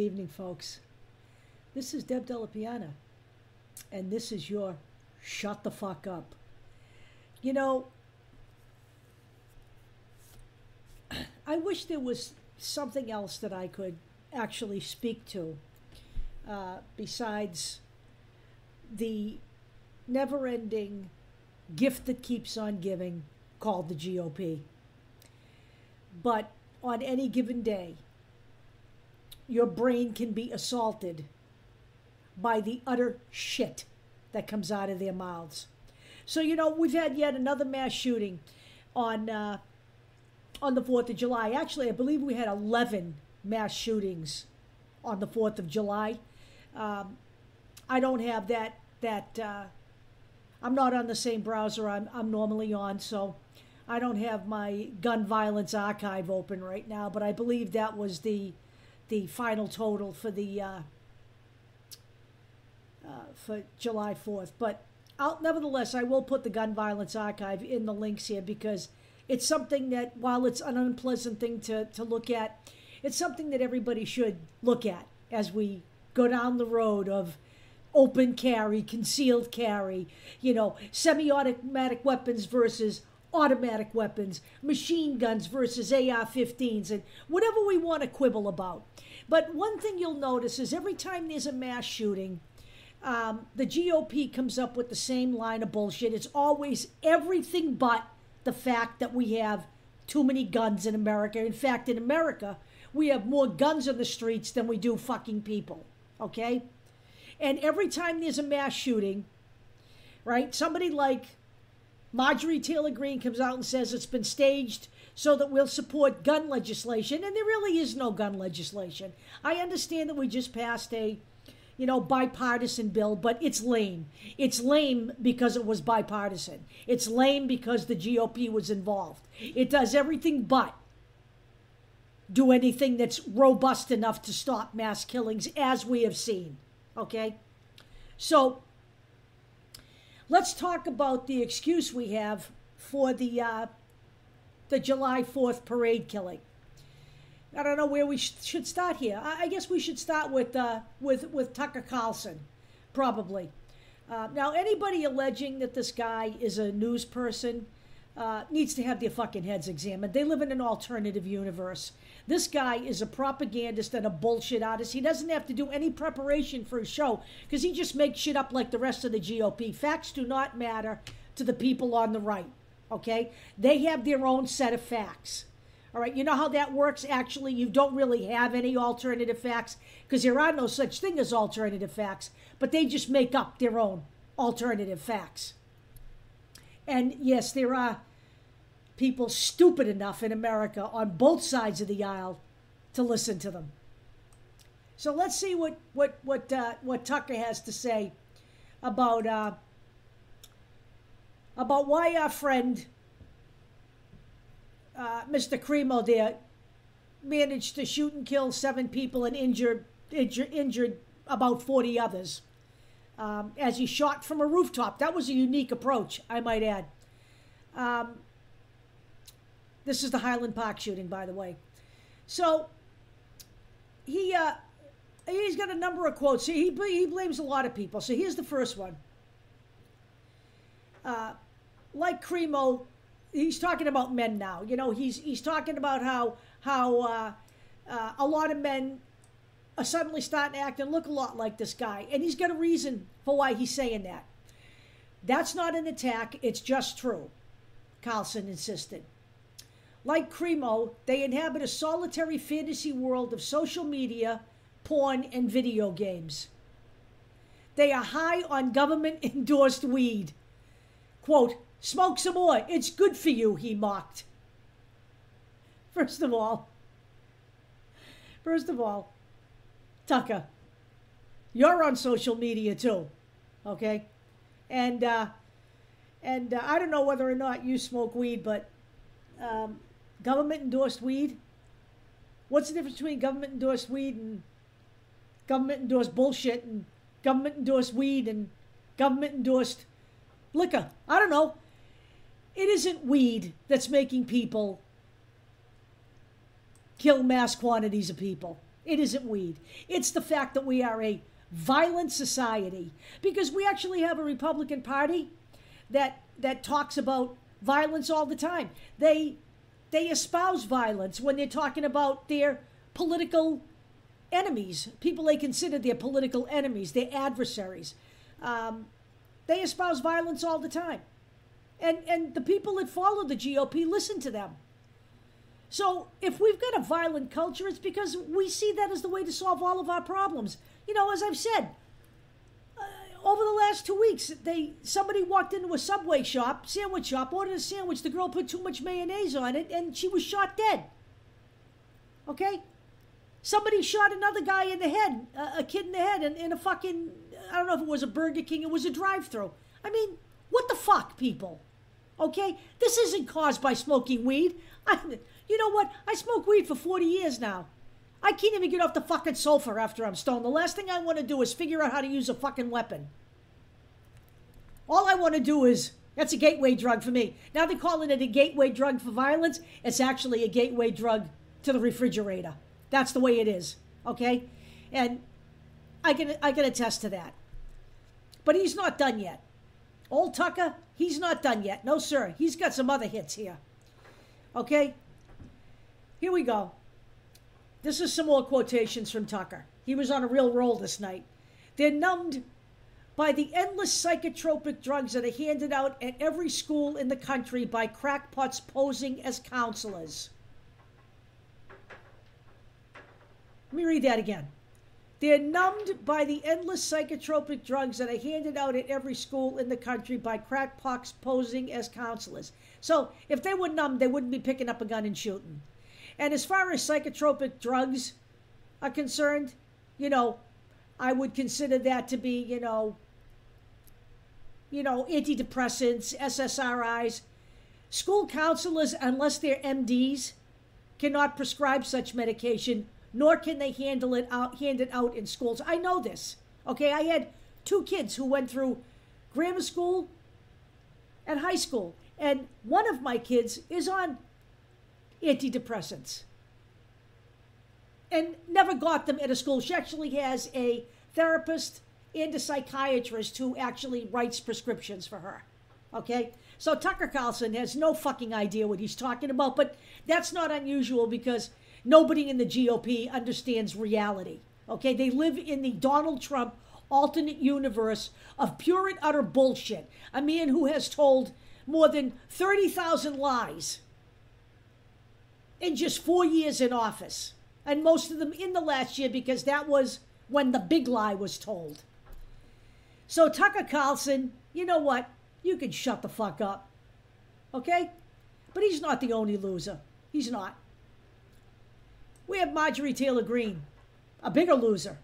evening, folks. This is Deb Delapiana, and this is your Shut the Fuck Up. You know, I wish there was something else that I could actually speak to besides the never-ending gift that keeps on giving called the GOP. But on any given day, your brain can be assaulted by the utter shit that comes out of their mouths. So, you know, we've had yet another mass shooting on the 4th of July. Actually, I believe we had 11 mass shootings on the 4th of July. I don't have that I'm not on the same browser I'm normally on, so I don't have my gun violence archive open right now, but I believe that was the final total for the for July 4th. But nevertheless, I will put the gun violence archive in the links here because it's something that, while it's an unpleasant thing to look at, it's something that everybody should look at as we go down the road of open carry, concealed carry, you know, semi-automatic weapons versus automatic weapons, machine guns versus AR-15s, and whatever we want to quibble about. But one thing you'll notice is every time there's a mass shooting, the GOP comes up with the same line of bullshit. It's always everything but the fact that we have too many guns in America. In fact, in America, we have more guns on the streets than we do fucking people, okay? And every time there's a mass shooting, right, somebody like Marjorie Taylor Greene comes out and says it's been staged so that we'll support gun legislation, and there really is no gun legislation. I understand that we just passed a, you know, bipartisan bill, but it's lame. It's lame because it was bipartisan. It's lame because the GOP was involved. It does everything but do anything that's robust enough to stop mass killings, as we have seen. Okay? So, let's talk about the excuse we have for the July 4th parade killing. I don't know where we should start here. I guess we should start with Tucker Carlson, probably. Now, anybody alleging that this guy is a news person needs to have their fucking heads examined. They live in an alternative universe. This guy is a propagandist and a bullshit artist. He doesn't have to do any preparation for his show because he just makes shit up like the rest of the GOP. Facts do not matter to the people on the right, okay? They have their own set of facts. All right, you know how that works? Actually, you don't really have any alternative facts because there are no such thing as alternative facts, but they just make up their own alternative facts. And yes, there are people stupid enough in America on both sides of the aisle to listen to them. So let's see what Tucker has to say about why our friend Mr. Cremo there managed to shoot and kill 7 people and injured about 40 others as he shot from a rooftop. That was a unique approach, I might add. This is the Highland Park shooting, by the way. So he's got a number of quotes. He blames a lot of people. So here's the first one. Like Cremo, he's talking about men now. You know, he's talking about how a lot of men are suddenly starting to act and look a lot like this guy. And he's got a reason for why he's saying that. That's not an attack. It's just true, Carlson insisted. Like Cremo, they inhabit a solitary fantasy world of social media, porn, and video games. They are high on government-endorsed weed. Quote, "Smoke some more. It's good for you," he mocked. First of all, Tucker, you're on social media too, okay? And I don't know whether or not you smoke weed, but government-endorsed weed? What's the difference between government-endorsed weed and government-endorsed bullshit and government-endorsed weed and government-endorsed liquor? I don't know. It isn't weed that's making people kill mass quantities of people. It isn't weed. It's the fact that we are a violent society, because we actually have a Republican Party that talks about violence all the time. They espouse violence when they're talking about their political enemies, people they consider their political enemies, their adversaries. They espouse violence all the time. And the people that follow the GOP listen to them. So if we've got a violent culture, it's because we see that as the way to solve all of our problems. You know, as I've said, over the last 2 weeks, somebody walked into a Subway shop, sandwich shop, ordered a sandwich. The girl put too much mayonnaise on it, and she was shot dead. Okay? Somebody shot another guy in the head, a kid in the head, in a fucking, I don't know if it was a Burger King, it was a drive-thru. I mean, what the fuck, people? Okay? This isn't caused by smoking weed. You know what? I smoke weed for 40 years now. I can't even get off the fucking sofa after I'm stoned. The last thing I want to do is figure out how to use a fucking weapon. All I want to do is, that's a gateway drug for me. Now they're calling it a gateway drug for violence. It's actually a gateway drug to the refrigerator. That's the way it is, okay? And I can attest to that. But he's not done yet. Old Tucker, he's not done yet. No, sir. He's got some other hits here. Okay? Here we go. This is some more quotations from Tucker. He was on a real roll this night. They're numbed by the endless psychotropic drugs that are handed out at every school in the country by crackpots posing as counselors. Let me read that again. They're numbed by the endless psychotropic drugs that are handed out at every school in the country by crackpots posing as counselors. So if they were numbed, they wouldn't be picking up a gun and shooting. And as far as psychotropic drugs are concerned, you know, I would consider that to be, you know, antidepressants, SSRIs. School counselors, unless they're MDs, cannot prescribe such medication, nor can they hand it out in schools. I know this. Okay, I had 2 kids who went through grammar school and high school, and one of my kids is on antidepressants and never got them at a school. She actually has a therapist and a psychiatrist who actually writes prescriptions for her. Okay? So Tucker Carlson has no fucking idea what he's talking about, but that's not unusual because nobody in the GOP understands reality. Okay? They live in the Donald Trump alternate universe of pure and utter bullshit. A man who has told more than 30,000 lies in just 4 years in office. And most of them in the last year, because that was when the big lie was told. So Tucker Carlson, you know what? You can shut the fuck up. Okay? But he's not the only loser. He's not. We have Marjorie Taylor Greene, a bigger loser.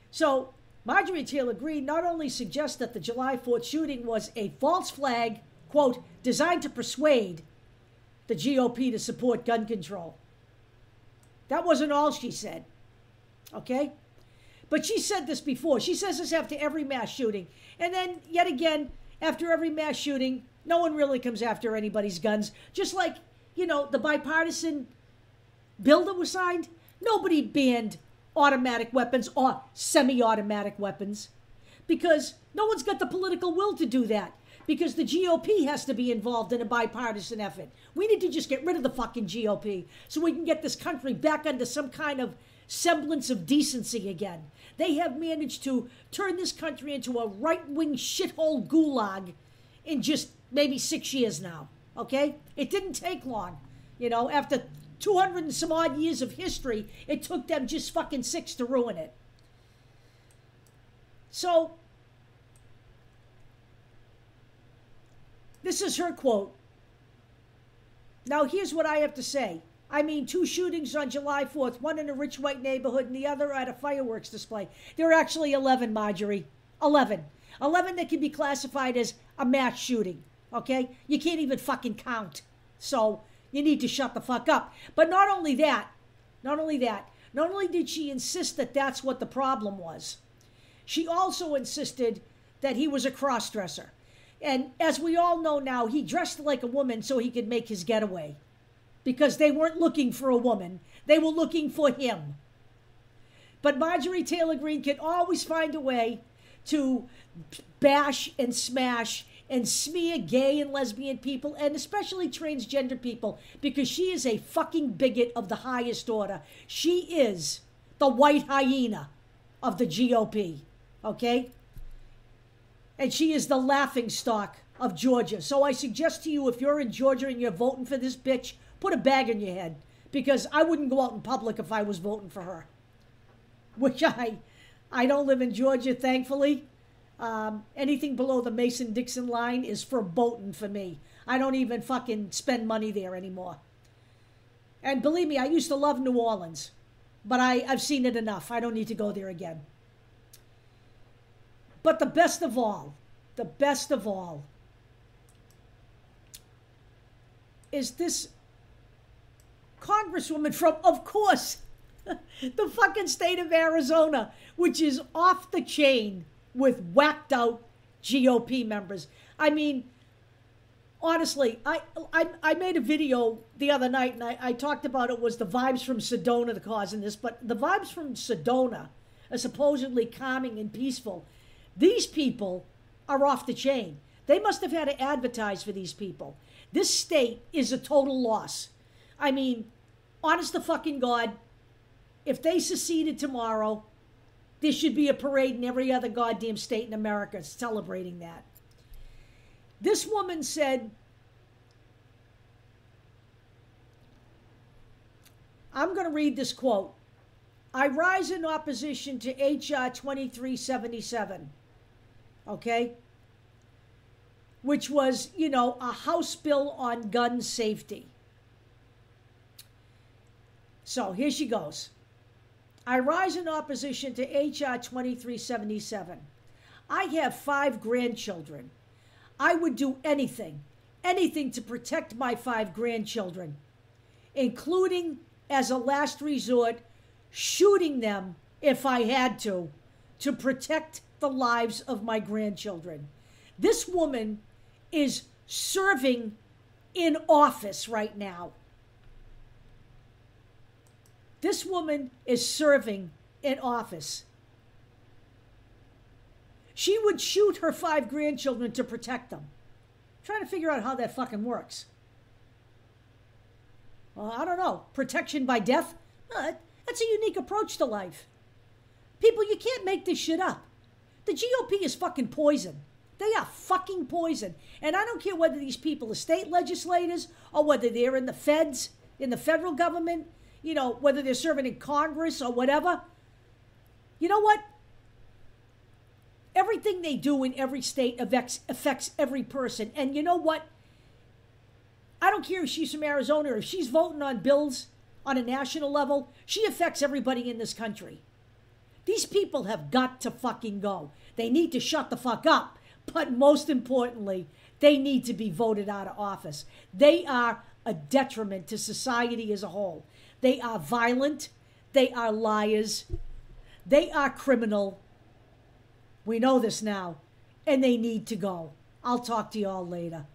So Marjorie Taylor Greene not only suggests that the July 4th shooting was a false flag, quote, designed to persuade the GOP to support gun control. That wasn't all she said. Okay? But she said this before. She says this after every mass shooting. And then, yet again, after every mass shooting, no one really comes after anybody's guns. Just like, you know, the bipartisan bill that was signed, nobody banned automatic weapons or semi-automatic weapons because no one's got the political will to do that. Because the GOP has to be involved in a bipartisan effort. We need to just get rid of the fucking GOP so we can get this country back under some kind of semblance of decency again. They have managed to turn this country into a right-wing shithole gulag in just maybe 6 years now, okay? It didn't take long. You know, after 200 and some odd years of history, it took them just fucking 6 to ruin it. So this is her quote. Now, here's what I have to say. I mean, 2 shootings on July 4th, one in a rich white neighborhood and the other at a fireworks display. There are actually 11, Marjorie. 11. 11 that can be classified as a mass shooting, okay? You can't even fucking count. So you need to shut the fuck up. But not only not only did she insist that that's what the problem was, she also insisted that he was a cross-dresser. And as we all know now, he dressed like a woman so he could make his getaway. Because they weren't looking for a woman. They were looking for him. But Marjorie Taylor Greene can always find a way to bash and smash and smear gay and lesbian people, and especially transgender people, because she is a fucking bigot of the highest order. She is the white hyena of the GOP, okay? And she is the laughingstock of Georgia. So I suggest to you, if you're in Georgia and you're voting for this bitch, put a bag on your head, because I wouldn't go out in public if I was voting for her. Which I don't live in Georgia, thankfully. Anything below the Mason-Dixon line is verboten for me. I don't even fucking spend money there anymore. And believe me, I used to love New Orleans, but I've seen it enough. I don't need to go there again. But the best of all is this congresswoman from, of course, the fucking state of Arizona, which is off the chain with whacked out GOP members. I mean, honestly, I made a video the other night, and I talked about it was the vibes from Sedona the cause in this, but the vibes from Sedona are supposedly calming and peaceful. These people are off the chain. They must have had to advertise for these people. This state is a total loss. I mean, honest to fucking God, if they seceded tomorrow, there should be a parade in every other goddamn state in America celebrating that. This woman said, I'm going to read this quote. I rise in opposition to H.R. 2377, okay? Which was, you know, a House bill on gun safety. So here she goes. I rise in opposition to H.R. 2377. I have 5 grandchildren. I would do anything to protect my 5 grandchildren, including, as a last resort, shooting them if I had to protect the lives of my grandchildren. This woman is serving in office right now. This woman is serving in office. She would shoot her 5 grandchildren to protect them. I'm trying to figure out how that fucking works. Well, I don't know. Protection by death? That's a unique approach to life. People, you can't make this shit up. The GOP is fucking poison. They are fucking poison. And I don't care whether these people are state legislators or whether they're in the feds, in the federal government, you know, whether they're serving in Congress or whatever. You know what? Everything they do in every state affects every person. And you know what? I don't care if she's from Arizona or if she's voting on bills on a national level. She affects everybody in this country. These people have got to fucking go. They need to shut the fuck up. But most importantly, they need to be voted out of office. They are a detriment to society as a whole. They are violent. They are liars. They are criminal. We know this now. And they need to go. I'll talk to you all later.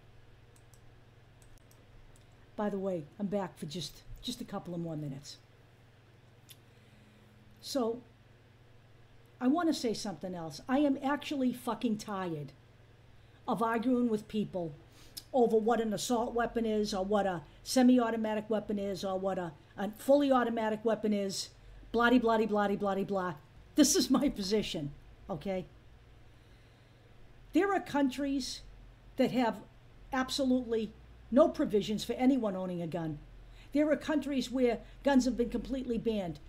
By the way, I'm back for just a couple of more minutes. So, I want to say something else. I am actually fucking tired of arguing with people over what an assault weapon is, or what a semi-automatic weapon is, or what a fully automatic weapon is, blah, blah, blah, blah, blah, blah. This is my position, okay? There are countries that have absolutely no provisions for anyone owning a gun. There are countries where guns have been completely banned.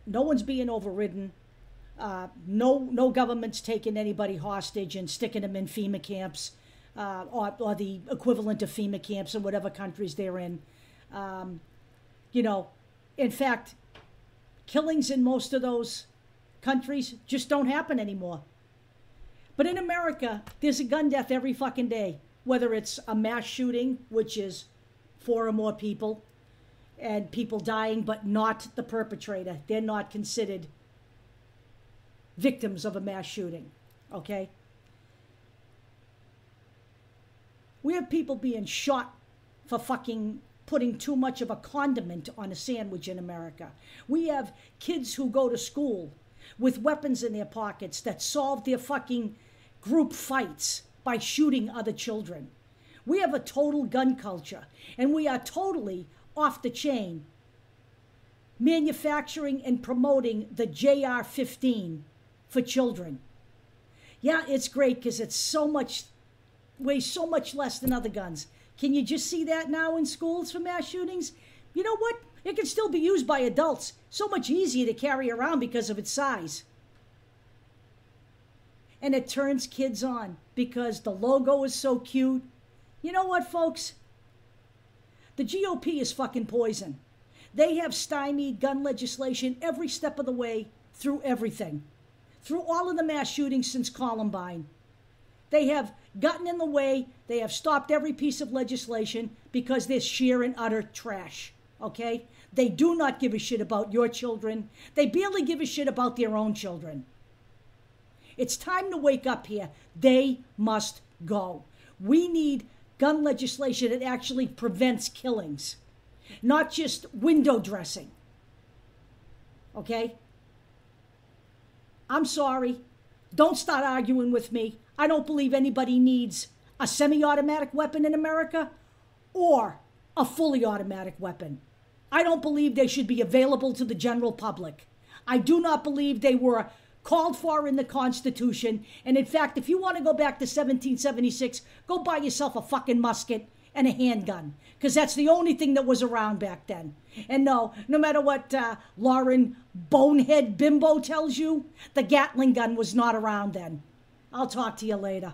No one's being overridden. No government's taking anybody hostage and sticking them in FEMA camps, or the equivalent of FEMA camps in whatever countries they're in. You know, in fact, killings in most of those countries just don't happen anymore. But in America, there's a gun death every fucking day, whether it's a mass shooting, which is 4 or more people, and people dying, but not the perpetrator. They're not considered victims of a mass shooting, okay? We have people being shot for fucking putting too much of a condiment on a sandwich in America. We have kids who go to school with weapons in their pockets that solve their fucking group fights by shooting other children. We have a total gun culture, and we are totally off the chain manufacturing and promoting the JR-15 for children. Yeah, it's great because it's weighs so much less than other guns. Can you just see that now in schools for mass shootings? You know what? It can still be used by adults. So much easier to carry around because of its size. And it turns kids on because the logo is so cute. You know what, folks? The GOP is fucking poison. They have stymied gun legislation every step of the way through everything. Through all of the mass shootings since Columbine. They have gotten in the way. They have stopped every piece of legislation because they're sheer and utter trash. Okay? They do not give a shit about your children. They barely give a shit about their own children. It's time to wake up here. They must go. We need gun legislation that actually prevents killings, not just window dressing. Okay? I'm sorry. Don't start arguing with me. I don't believe anybody needs a semi-automatic weapon in America or a fully automatic weapon. I don't believe they should be available to the general public. I do not believe they were called for in the Constitution. And in fact, if you want to go back to 1776, go buy yourself a fucking musket and a handgun, because that's the only thing that was around back then. And no matter what Lauren Bonehead Bimbo tells you, the Gatling gun was not around then. I'll talk to you later.